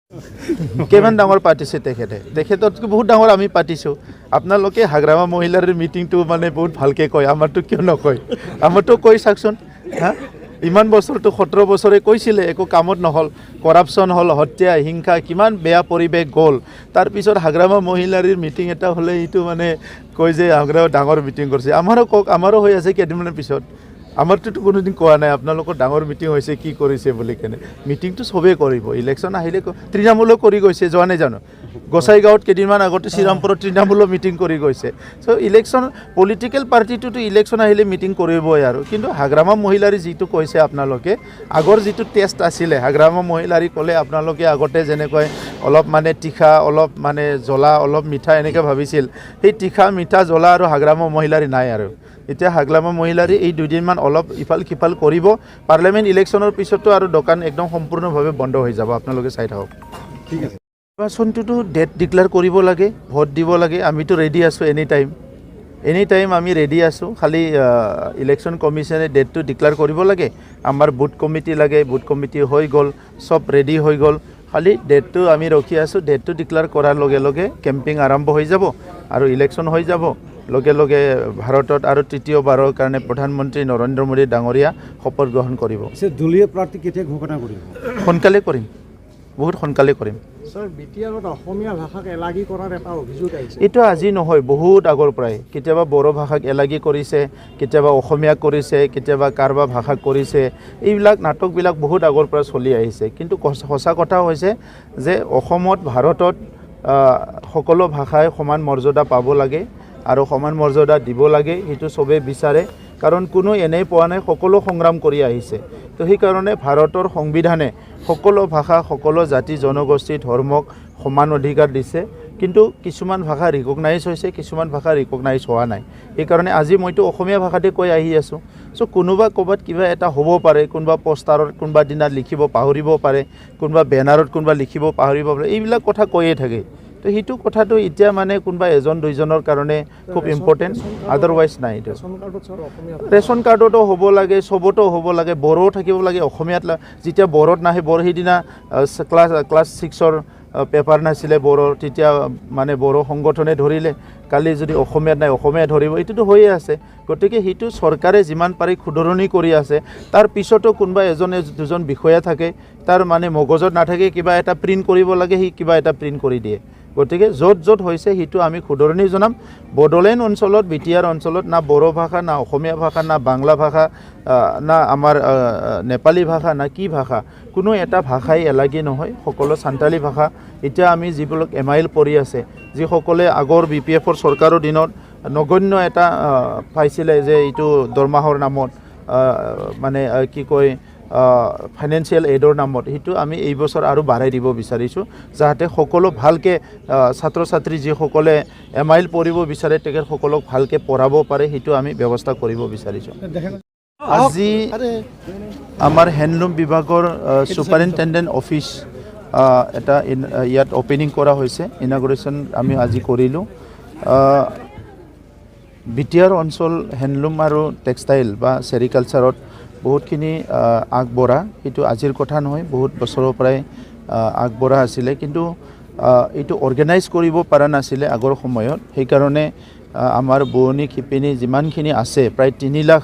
কিমান ডাঙৰ পাতিছে তেখেততকৈ বহুত ডাঙৰ আমি পাতিছোঁ। আপোনালোকে হাগ্ৰামা মহিলাৰ মিটিংটো মানে বহুত ভালকৈ কয়, আমাৰতো কিয় নকয়? আমাৰতো কৈ চাওকচোন। হা, ইমান বছৰটো 17 বছৰে কৈছিলে, একো কামত নহ'ল, কৰাপশ্যন হ'ল, হত্যা হিংসা, কিমান বেয়া পৰিৱেশ গ'ল। তাৰপিছত হাগ্ৰামা মহিলাৰ মিটিং এটা হ'লে এইটো মানে কয় যে হাগ্ৰামা ডাঙৰ মিটিং কৰিছে। আমাৰো কওক, আমাৰো হৈ আছে কেইদিনমানৰ পিছত। আমাৰটোতো কোনোদিন কোৱা নাই আপোনালোকৰ ডাঙৰ মিটিং হৈছে কি কৰিছে বুলি কেনে। মিটিংটো চবেই কৰিব, ইলেকশ্যন আহিলে তৃণমূলো কৰি গৈছে, যোৱা নাই জানো? গোসাইগাঁৱত কেইদিনমান আগতে শ্ৰীৰামপুৰত তৃণমূলো মিটিং কৰি গৈছে। চ' ইলেকশ্যন পলিটিকেল পাৰ্টিটোতো ইলেকশ্যন আহিলে মিটিং কৰিবই আৰু। কিন্তু হাগ্ৰামা মহিলাৰী যিটো কৈছে আপোনালোকে, আগৰ যিটো টেষ্ট আছিলে হাগ্ৰামা মহিলাৰী ক'লে আপোনালোকে আগতে যেনেকৈ অলপ মানে তীখা, অলপ মানে জ্বলা, অলপ মিঠা এনেকৈ ভাবিছিল, সেই তীখা মিঠা জ্বলা আৰু হাগ্ৰামা মহিলাৰী নাই আৰু। এতিয়া হাগ্ৰামা মহিলাৰী এই দুদিনমান অলপ ইফাল সিফাল কৰিব। পাৰ্লিয়ামেণ্ট ইলেকশ্যনৰ পিছতো আৰু দোকান একদম সম্পূৰ্ণভাৱে বন্ধ হৈ যাব, আপোনালোকে চাই থাকক। ঠিক আছে, নিৰ্বাচনটোতো ডেট ডিক্লেয়াৰ কৰিব লাগে, ভোট দিব লাগে। আমিতো ৰেডি আছোঁ এনি টাইম আমি ৰেডি আছোঁ। খালি ইলেকশ্যন কমিশ্যনে ডেটটো ডিক্লেয়াৰ কৰিব লাগে। আমাৰ বুথ কমিটি লাগে, বুথ কমিটি হৈ গ'ল, চব ৰেডি হৈ গ'ল। খালি ডেটটো আমি ৰখি আছোঁ। ডেটটো ডিক্লেয়াৰ কৰাৰ লগে লগে কেম্পিং আৰম্ভ হৈ যাব আৰু ইলেকশ্যন হৈ যাব। লগে লগে ভাৰতত আৰু তৃতীয়বাৰৰ কাৰণে প্ৰধানমন্ত্ৰী নৰেন্দ্ৰ মোদী ডাঙৰীয়া শপত গ্ৰহণ কৰিব। দলীয় প্ৰাৰ্থী কেতিয়া ঘোষণা কৰিব? সোনকালে কৰিম, বহুত সোনকালে কৰিম। স্যাৰ, বিটিআৰত অসমীয়া ভাষাক এলাগী কৰাৰ এটা অভিযোগ আহিছে। এইটো আজি নহয়, বহুত আগৰ পৰাই। কেতিয়াবা বড়ো ভাষাক এলাগী কৰিছে, কেতিয়াবা অসমীয়া কৰিছে, কেতিয়াবা কাৰোবাৰ ভাষাক কৰিছে। এইবিলাক নাটকবিলাক বহুত আগৰ পৰা চলি আহিছে। কিন্তু সঁচা কথা হৈছে যে অসমত, ভাৰতত সকলো ভাষাই সমান মৰ্যাদা পাব লাগে আৰু সমান মৰ্যাদা দিব লাগে, সেইটো চবেই বিচাৰে। কাৰণ কোনো এনেই পোৱা নাই, সকলো সংগ্ৰাম কৰি আহিছে। তো সেইকাৰণে ভাৰতৰ সংবিধানে সকলো ভাষা, সকলো জাতি জনগোষ্ঠী ধৰ্মক সমান অধিকাৰ দিছে। কিন্তু কিছুমান ভাষা ৰিকগনাইজ হৈছে, কিছুমান ভাষা ৰিকগনাইজ হোৱা নাই। সেইকাৰণে আজি মইতো অসমীয়া ভাষাতে কৈ আহি আছোঁ। চ' কোনোবা ক'ৰবাত কিবা এটা হ'ব পাৰে, কোনোবা পষ্টাৰত কোনোবা দিনা লিখিব পাহৰিব পাৰে, কোনোবা বেনাৰত কোনোবা লিখিব পাহৰিব পাৰে, এইবিলাক কথা কৈয়ে থাকে। তো সেইটো কথাটো এতিয়া মানে কোনোবা এজন দুইজনৰ কাৰণে খুব ইম্পৰ্টেণ্ট, আদাৰৱাইজ নাই। এইটো ৰেচন কাৰ্ডতো হ'ব লাগে, চবতো হ'ব লাগে, বড়োও থাকিব লাগে, অসমীয়াত। যেতিয়া বড়োত নাহে, বড়ো সিদিনা ক্লাছ 6ৰ পেপাৰ নাছিলে বড়োৰ, তেতিয়া মানে বড়ো সংগঠনে ধৰিলে। কালি যদি অসমীয়াত নাই, অসমীয়া ধৰিব, এইটোতো হৈয়ে আছে। গতিকে সেইটো চৰকাৰে যিমান পাৰি শুধৰণি কৰি আছে। তাৰ পিছতো কোনোবা এজনে দুজন বিষয়া থাকে, তাৰ মানে মগজত নাথাকে, কিবা এটা প্ৰিণ্ট কৰিব লাগে, সি কিবা এটা প্ৰিণ্ট কৰি দিয়ে। গতিকে য'ত য'ত হৈছে সেইটো আমি শুধৰণি জনাম। বড়োলেণ্ড অঞ্চলত, বিটিআৰ অঞ্চলত না বড়ো ভাষা, না অসমীয়া ভাষা, না বাংলা ভাষা, না আমাৰ নেপালী ভাষা, না কি ভাষা, কোনো এটা ভাষাই এলাগী নহয়। সকলো সান্তালী ভাষা। এতিয়া আমি যিবিলাক MIL পঢ়ি আছে, যিসকলে আগৰ BPFৰ চৰকাৰৰ দিনত নগণ্য এটা পাইছিলে যে এইটো দৰমাহৰ নামত, মানে কি কয়, ফাইনেন্সিয়েল এইডৰ নামত, সেইটো আমি এই বছৰ আৰু বাঢ়াই দিব বিচাৰিছোঁ, যাতে সকলো ভালকৈ ছাত্ৰ ছাত্ৰী যিসকলে MIL পঢ়িব বিচাৰে তেখেতসকলক ভালকৈ পঢ়াব পাৰে, সেইটো আমি ব্যৱস্থা কৰিব বিচাৰিছোঁ। আজি আমাৰ হেণ্ডলুম বিভাগৰ ছুপাৰিনটেণ্ডেণ্ট অফিচ এটা ইয়াত অপেনিং কৰা হৈছে। ইনাগুৰেশ্যন আমি আজি কৰিলোঁ। বিটিআৰ অঞ্চল হেণ্ডলুম আৰু টেক্সটাইল বা ছেৰিকালচাৰত বহুতখিনি আগবঢ়া। সেইটো আজিৰ কথা নহয়, বহুত বছৰৰ পৰাই আগবঢ়া আছিলে। কিন্তু এইটো অৰ্গেনাইজ কৰিব পৰা নাছিলে আগৰ সময়ত। সেইকাৰণে আমাৰ বোৱনী শিপিনী যিমানখিনি আছে, প্ৰায় 3 লাখ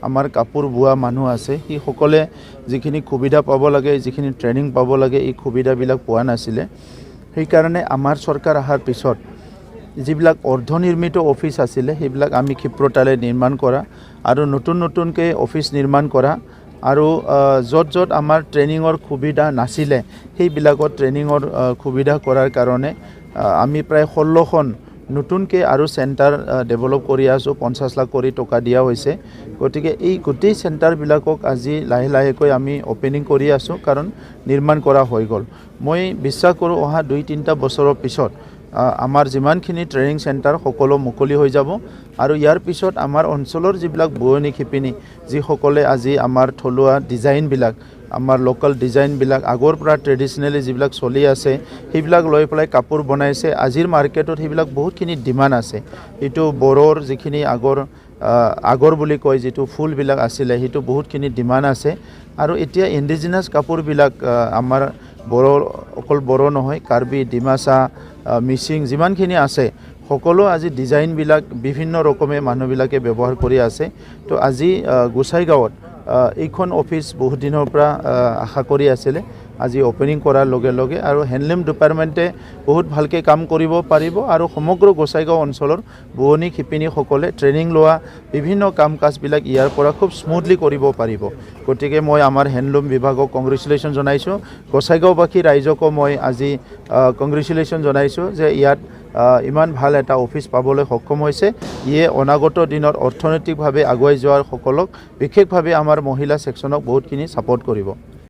আমাৰ কাপোৰ বোৱা মানুহ আছে, সেইসকলে যিখিনি সুবিধা পাব লাগে, যিখিনি ট্ৰেইনিং পাব লাগে, এই সুবিধাবিলাক পোৱা নাছিলে। সেইকাৰণে আমাৰ চৰকাৰ অহাৰ পিছত যিবিলাক অৰ্ধনিৰ্মিত অফিচ আছিলে, সেইবিলাক আমি ক্ষিপ্ৰতাৰে নিৰ্মাণ কৰা আৰু নতুনকৈ অফিচ নিৰ্মাণ কৰা আৰু য'ত য'ত আমাৰ ট্ৰেইনিঙৰ সুবিধা নাছিলে, সেইবিলাকত ট্ৰেইনিঙৰ সুবিধা কৰাৰ কাৰণে আমি প্ৰায় 16খন নতুনকৈ আৰু চেণ্টাৰ ডেভেলপ কৰি আছোঁ। 50 লাখ কৰি টকা দিয়া হৈছে। গতিকে এই গোটেই চেণ্টাৰবিলাকক আজি লাহেকৈ আমি অপেনিং কৰি আছোঁ, কাৰণ নিৰ্মাণ কৰা হৈ গ'ল। মই বিশ্বাস কৰোঁ অহা 2-3 বছৰৰ পিছত আমাৰ যিমানখিনি ট্ৰেইনিং চেণ্টাৰ সকলো মুকলি হৈ যাব আৰু ইয়াৰ পিছত আমাৰ অঞ্চলৰ যিবিলাক বোৱনী শিপিনী, যিসকলে আজি আমাৰ থলুৱা ডিজাইনবিলাক, আমাৰ লোকেল ডিজাইনবিলাক আগৰ পৰা ট্ৰেডিশ্যনেলি যিবিলাক চলি আছে, সেইবিলাক লৈ পেলাই কাপোৰ বনাইছে। আজিৰ মাৰ্কেটত সেইবিলাক বহুতখিনি ডিমাণ্ড আছে। এইটো বড়োৰ যিখিনি আগৰ বুলি কয় যিটো ফুলবিলাক আছিলে, সেইটো বহুতখিনি ডিমাণ্ড আছে। আৰু এতিয়া ইণ্ডিজিনাছ কাপোৰবিলাক আমাৰ বড়ো অকল বড়ো নহয় কাৰ্বি ডিমাচা মিচিং যিমানখিনি আছে সকলো আজি ডিজাইনবিলাক বিভিন্ন ৰকমে মানুহবিলাকে ব্যৱহাৰ কৰি আছে তো আজি গোসাইগাঁৱত এইখন অফিচ বহুত দিনৰ পৰা আশা কৰি আছিলে আজি অপেনিং কৰাৰ লগে লগে আৰু হেণ্ডলুম ডিপাৰ্টমেণ্টে বহুত ভালকৈ কাম কৰিব পাৰিব আৰু সমগ্ৰ গোসাইগাঁও অঞ্চলৰ বোৱনী শিপিনীসকলে ট্ৰেইনিং লোৱা বিভিন্ন কাম কাজবিলাক ইয়াৰ পৰা খুব স্মুথলি কৰিব পাৰিব গতিকে মই আমাৰ হেণ্ডলুম বিভাগক কংগ্ৰেচুলেশ্যন জনাইছোঁ গোসাইগাঁওবাসী ৰাইজকো মই আজি কংগ্ৰেচুলেশ্যন জনাইছোঁ যে ইয়াত ইমান ভাল এটা অফিচ পাবলৈ সক্ষম হৈছে ইয়ে অনাগত দিনত অৰ্থনৈতিকভাৱে আগুৱাই যোৱাৰ সকলক বিশেষভাৱে আমাৰ মহিলা ছেকশ্যনক বহুতখিনি ছাপোৰ্ট কৰিব